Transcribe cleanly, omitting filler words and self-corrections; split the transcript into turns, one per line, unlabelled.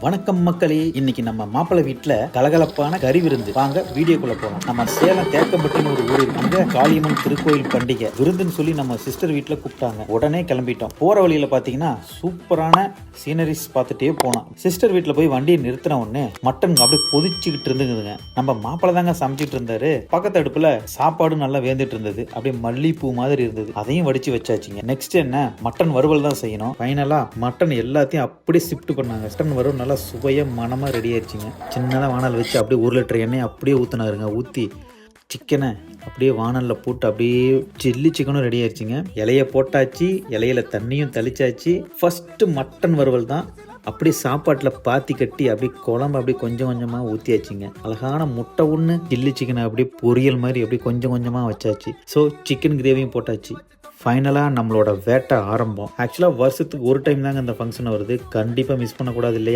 வணக்கம் மக்களே, இன்னைக்கு நம்ம மாப்பிள்ளை வீட்டுல கலகலப்பான கறி விருந்து. வாங்க வீடியோக்குள்ள போறோம். நம்ம சேலம் தேக்கப்பட்டுன்னு ஒரு ஊர் இருக்கு. அங்க காளியம்மன் திருக்கோயில் பண்டிகை விருந்துன்னு சொல்லி நம்ம சிஸ்டர் வீட்டுல கூப்பிட்டாங்க. உடனே கிளம்பிட்டோம். போற வழியில பாத்தீங்கன்னா சூப்பரான சீனரிஸ் பார்த்துட்டே போனோம். சிஸ்டர் வீட்டுல போய் வண்டியை நிறுத்தின உடனே மட்டன் அப்படியே கொதிச்சுக்கிட்டு இருந்துங்க. நம்ம மாப்பிள்ளை தாங்க சமைச்சிட்டு இருந்தாரு. பக்கத்து அடுப்புல சாப்பாடு நல்லா வேந்துட்டு இருந்தது. அப்படியே மல்லிப்பூ மாதிரி இருந்தது. அதையும் வடிச்சு வச்சாச்சுங்க. நெக்ஸ்ட் என்ன, மட்டன் வறுவல் தான் செய்யணும். ஃபைனலா மட்டன் எல்லாத்தையும் அப்படியே ஷிஃப்ட் பண்ணாங்க. மட்டன் வறுவல் நல்லா சுவையாக மனமாக ரெடி ஆயிடுச்சுங்க. சின்னதாக வானல் வச்சு அப்படியே 1 லிட்டர் எண்ணெய் அப்படியே ஊற்றினாருங்க. ஊற்றி சிக்கனை அப்படியே வானலில் போட்டு அப்படியே சில்லி சிக்கனும் ரெடி ஆயிடுச்சுங்க. இலையை போட்டாச்சு, இலையில தண்ணியும் தெளிச்சாச்சு. ஃபஸ்ட்டு மட்டன் வறுவல் தான் அப்படியே சாப்பாட்டில் பாத்தி கட்டி அப்படியே குழம்பு அப்படியே கொஞ்சம் கொஞ்சமாக ஊற்றியாச்சுங்க. அழகான முட்டை ஒன்று, சில்லி சிக்கனை அப்படியே பொரியல் மாதிரி அப்படியே கொஞ்சம் கொஞ்சமாக வச்சாச்சு. ஸோ சிக்கன் கிரேவியும் போட்டாச்சு. ஃபைனலாக நம்மளோட வேட்டை ஆரம்பம். ஆக்சுவலாக வருஷத்துக்கு ஒரு டைம் தாங்க இந்த ஃபங்க்ஷன் வருது. கண்டிப்பாக மிஸ் பண்ணக்கூடாது இல்லையா?